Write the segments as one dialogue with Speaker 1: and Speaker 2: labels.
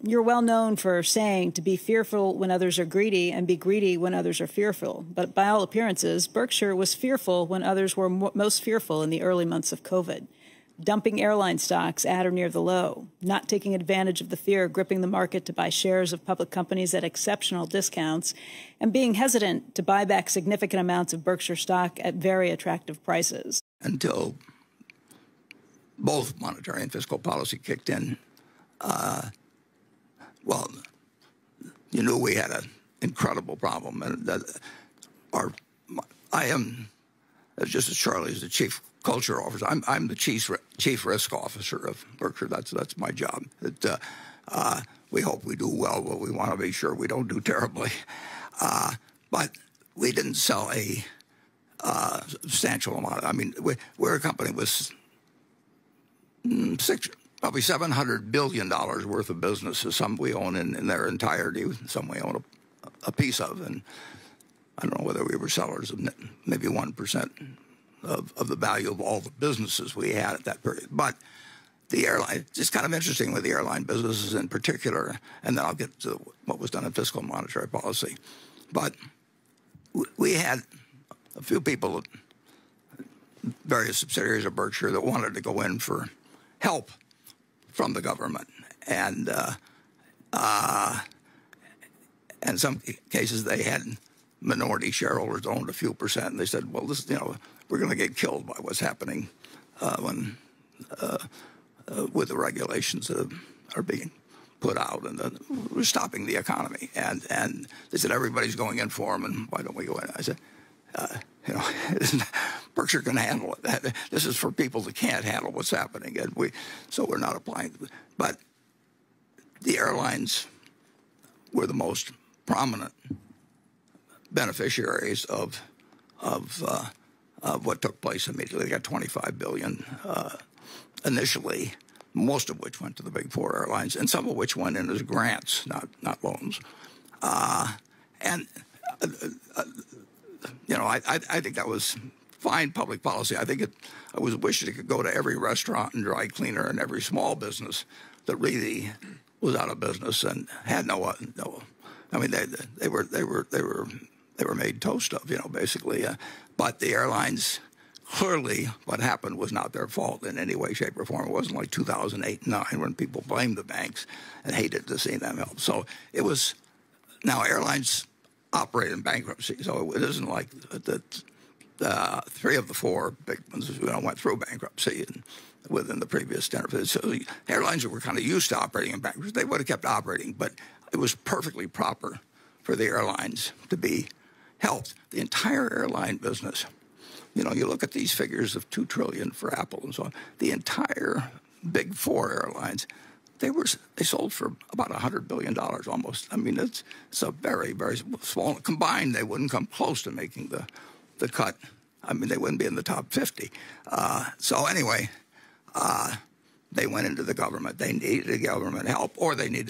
Speaker 1: You're well known for saying to be fearful when others are greedy and be greedy when others are fearful. But by all appearances, Berkshire was fearful when others were most fearful in the early months of COVID. Dumping airline stocks at or near the low, not taking advantage of the fear gripping the market to buy shares of public companies at exceptional discounts, and being hesitant to buy back significant amounts of Berkshire stock at very attractive prices.
Speaker 2: Until both monetary and fiscal policy kicked in, well, you knew we had an incredible problem. And I am, just as Charlie is the chief culture officer, I'm the chief risk officer of Berkshire. That's my job. We hope we do well, but we want to be sure we don't do terribly. But we didn't sell a substantial amount. I mean, we're a company with probably $700 billion worth of businesses. Some we own in their entirety, some we own a piece of. And I don't know whether we were sellers of maybe 1% of the value of all the businesses we had at that period. But the airline, it's kind of interesting with the airline businesses in particular, and then I'll get to what was done in fiscal and monetary policy. But we had a few people, various subsidiaries of Berkshire, that wanted to go in for help from the government, and in some cases they had minority shareholders owned a few percent, and they said, "Well, this, we're going to get killed by what's happening with the regulations that are being put out, and we're stopping the economy." And they said everybody's going in for them, and why don't we go in? I said, Berkshire can handle it. This is for people that can't handle what's happening, and so we're not applying. But the airlines were the most prominent beneficiaries of what took place immediately. They got $25 billion initially, most of which went to the big four airlines, and some of which went in as grants, not loans. I think that was fine public policy. I was wishing it could go to every restaurant and dry cleaner and every small business that really was out of business and had no. I mean, they were made toast of, basically. But the airlines, clearly, what happened was not their fault in any way, shape, or form. It wasn't like 2008 and 9 when people blamed the banks and hated to see them help. So it was. Now airlines operate in bankruptcy, so it isn't like that. 3 of the 4 big ones went through bankruptcy within the previous 10 or 15. So the airlines that were kind of used to operating in bankruptcy, they would have kept operating, but it was perfectly proper for the airlines to be helped. The entire airline business, you look at these figures of $2 trillion for Apple and so on. The entire big 4 airlines, they sold for about $100 billion almost. I mean, it's a very, very small. Combined, they wouldn't come close to making the cut. I mean, they wouldn't be in the top 50. So anyway, they went into the government. They needed government help, or they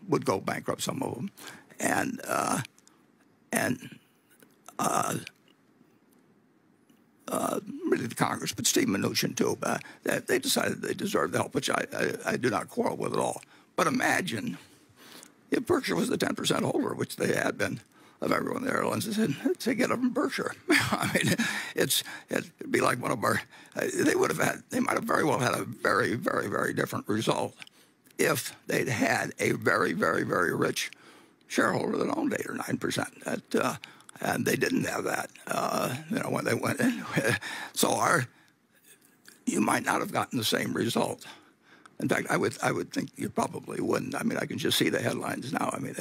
Speaker 2: would go bankrupt, some of them, and really the Congress, but Steve Mnuchin too. They decided they deserved the help, which I do not quarrel with at all. But imagine if Berkshire was the 10% holder, which they had been, of everyone in the airlines. They said, to get them from Berkshire. I mean, it'd be like one of our. They might have very well had a very, very, very different result if they'd had a very, very, very rich shareholder that owned 8 or 9%. And they didn't have that. When they went in. So you might not have gotten the same result. In fact, I would think you probably wouldn't. I mean, I can just see the headlines now. I mean,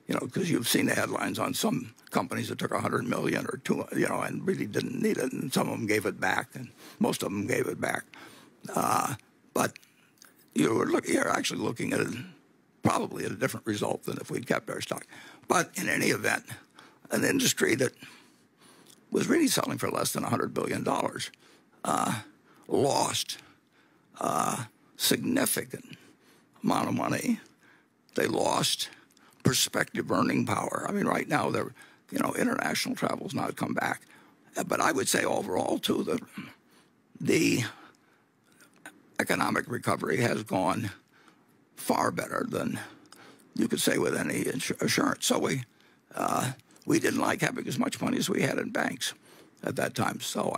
Speaker 2: because you've seen the headlines on some companies that took $100 million or $200, and really didn't need it, and some of them gave it back, and most of them gave it back. But you're actually looking at probably at a different result than if we'd kept our stock. But in any event, an industry that was really selling for less than $100 billion lost significant amount of money. They lost prospective earning power. I mean, right now, international travel's not come back. But I would say overall, too, that the economic recovery has gone far better than you could say with any assurance. So we didn't like having as much money as we had in banks at that time. So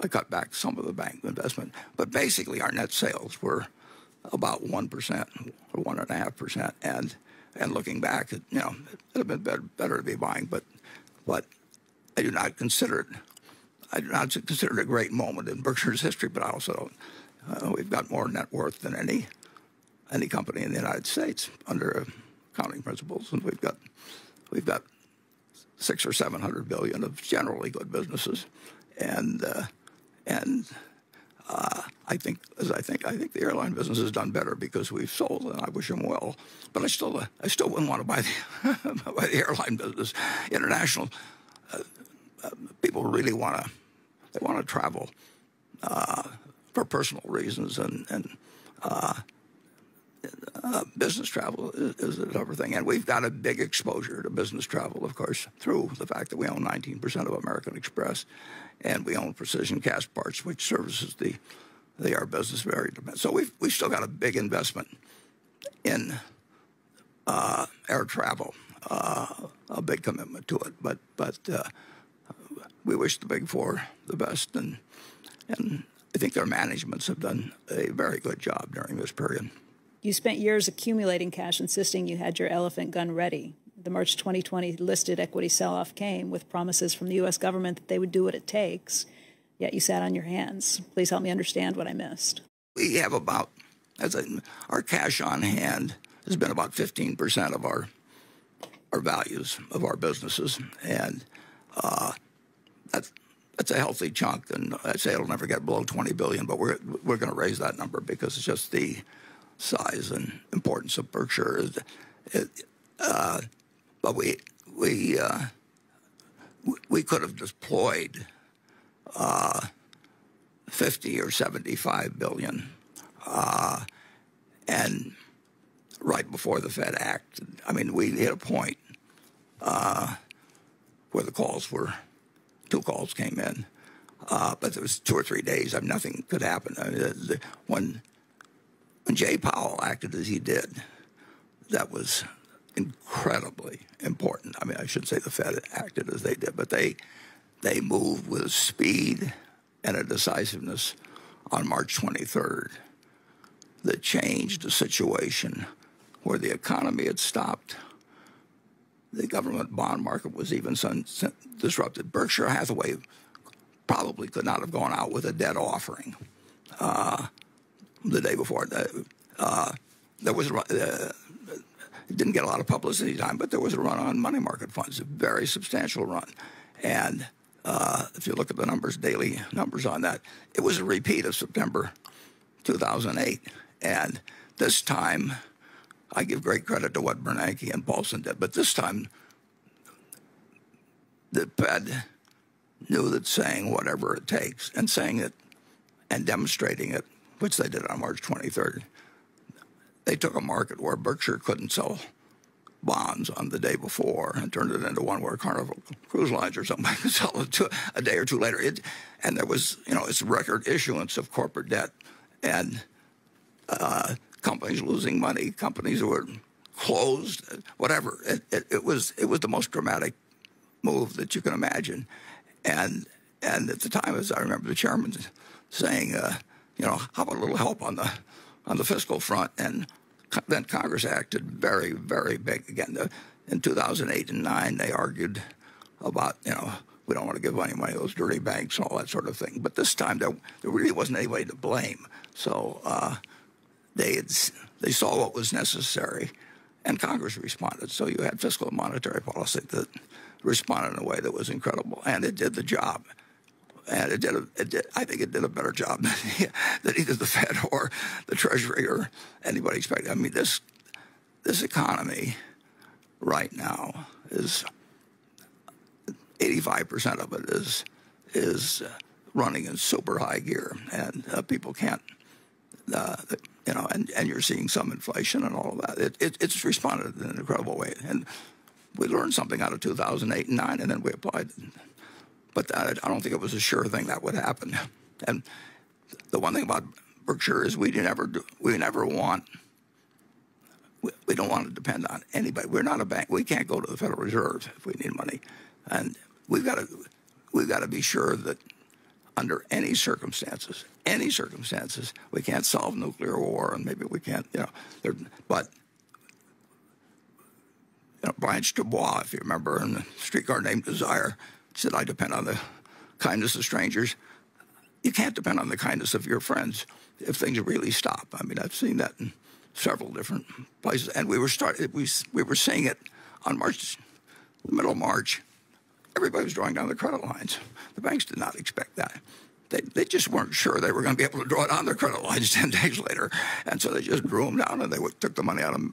Speaker 2: I cut back some of the bank investment. But basically, our net sales were about 1% or 1.5%. And looking back, it would have been better to be buying. But I do not consider it. I do not consider it a great moment in Berkshire's history. But I also don't. We've got more net worth than any company in the United States under accounting principles, and we've got 600 or 700 billion of generally good businesses, and I think the airline business has done better because we've sold, and I wish them well. But I still wouldn't want to buy the airline business. International people really want to travel for personal reasons, and business travel is another thing. And we've got a big exposure to business travel, of course, through the fact that we own 19% of American Express, and we own Precision Castparts, which services the air business very. So we've still got a big investment in air travel, a big commitment to it. But we wish the Big Four the best, and I think their managements have done a very good job during this period.
Speaker 1: You spent years accumulating cash, insisting you had your elephant gun ready. The March 2020 listed equity sell-off came with promises from the U.S. government that they would do what it takes, yet you sat on your hands. Please help me understand what I missed.
Speaker 2: We have about, our cash on hand has been about 15% of our values of our businesses, and that's a healthy chunk. And I'd say it'll never get below 20 billion, but we're going to raise that number because it's just the size and importance of Berkshire. But we could have deployed 50 or 75 billion, and right before the Fed acted, I mean, we hit a point where two calls came in, but there was 2 or 3 days. I mean, nothing could happen. I mean, when Jay Powell acted as he did, that was incredibly important. I mean, I shouldn't say the Fed acted as they did, but they moved with speed and a decisiveness on March 23rd that changed a situation where the economy had stopped. The government bond market was even disrupted. Berkshire Hathaway probably could not have gone out with a debt offering the day before. There was it didn't get a lot of publicity time, but there was a run on money market funds, a very substantial run. And if you look at the numbers, daily numbers on that, it was a repeat of September 2008. And this time, I give great credit to what Bernanke and Paulson did, but this time, the Fed knew that saying whatever it takes and saying it and demonstrating it, which they did on March 23rd, they took a market where Berkshire couldn't sell bonds on the day before and turned it into one where Carnival Cruise Lines or something could sell it a day or two later. And there was, it's record issuance of corporate debt, and companies losing money, companies who were closed, whatever. It was the most dramatic move that you can imagine. And at the time, as I remember the chairman saying, how about a little help on the fiscal front? And then Congress acted very, very big. Again, in 2008 and 2009, they argued about, we don't want to give any money to those dirty banks and all that sort of thing. But this time, there really wasn't anybody to blame. So they saw what was necessary, and Congress responded. So you had fiscal and monetary policy that responded in a way that was incredible, and it did the job. And I think it did a better job than either the Fed or the Treasury or anybody expected. I mean, this economy right now is 85% of it is running in super high gear, and people can't, and you're seeing some inflation and all of that. It's responded in an incredible way, and we learned something out of 2008 and 2009, and then we applied it. But I don't think it was a sure thing that would happen. And the one thing about Berkshire is we never want We don't want to depend on anybody. We're not a bank. We can't go to the Federal Reserve if we need money, and we've got to be sure that under any circumstances, we can't solve nuclear war, and maybe we can't, but Blanche Dubois, if you remember, in The Streetcar Named Desire, said, "I depend on the kindness of strangers." You can't depend on the kindness of your friends if things really stop. I mean, I've seen that in several different places, and we were seeing it on the middle of March. Everybody was drawing down the credit lines. The banks did not expect that. They just weren't sure they were going to be able to draw down their credit lines 10 days later, and so they just drew them down, and they took the money out of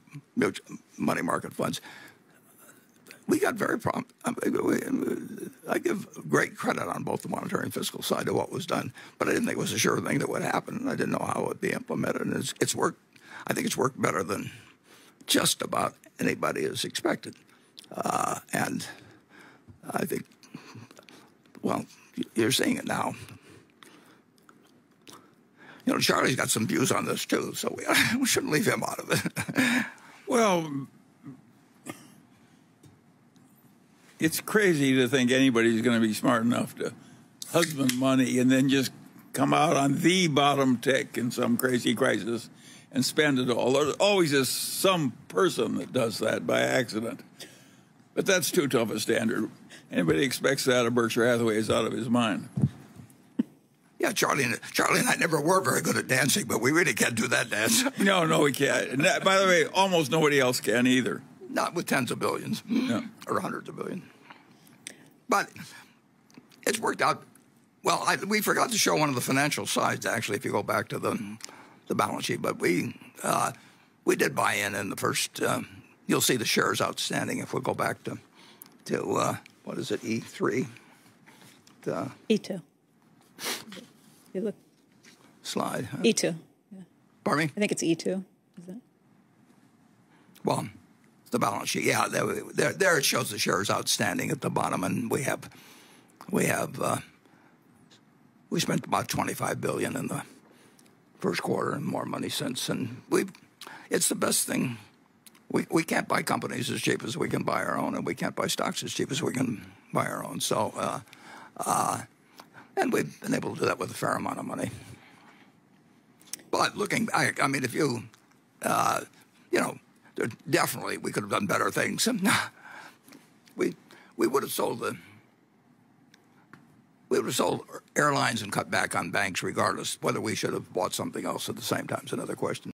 Speaker 2: money market funds. We got very prompt. I give great credit on both the monetary and fiscal side of what was done, but I didn't think it was a sure thing that would happen, and I didn't know how it would be implemented. And it's worked. I think it's worked better than just about anybody has expected. And I think, well, you're seeing it now. Charlie's got some views on this too, so we shouldn't leave him out of it.
Speaker 3: Well, it's crazy to think anybody's going to be smart enough to husband money and then just come out on the bottom tick in some crazy crisis and spend it all. There always is some person that does that by accident. But that's too tough a standard. Anybody expects that of Berkshire Hathaway is out of his mind.
Speaker 2: Yeah, Charlie and I never were very good at dancing, but we really can't do that dance.
Speaker 3: No, we can't. And that, by the way, almost nobody else can either.
Speaker 2: Not with tens of billions or hundreds of billions. But it's worked out. Well, we forgot to show one of the financial sides, actually, if you go back to the balance sheet. But we did buy in the first. You'll see the shares outstanding if we go back to what is it, E3?
Speaker 1: E2. You look.
Speaker 2: Slide.
Speaker 1: E2. Yeah.
Speaker 2: Pardon me?
Speaker 1: I think it's E2. Is it?
Speaker 2: Well, the balance sheet. Yeah, there it shows the shares outstanding at the bottom, and we spent about $25 billion in the first quarter and more money since, and it's the best thing. We can't buy companies as cheap as we can buy our own, and we can't buy stocks as cheap as we can buy our own. So, and we've been able to do that with a fair amount of money. But looking back, I mean, if definitely we could have done better things. We would have sold airlines and cut back on banks regardless. Whether we should have bought something else at the same time is another question.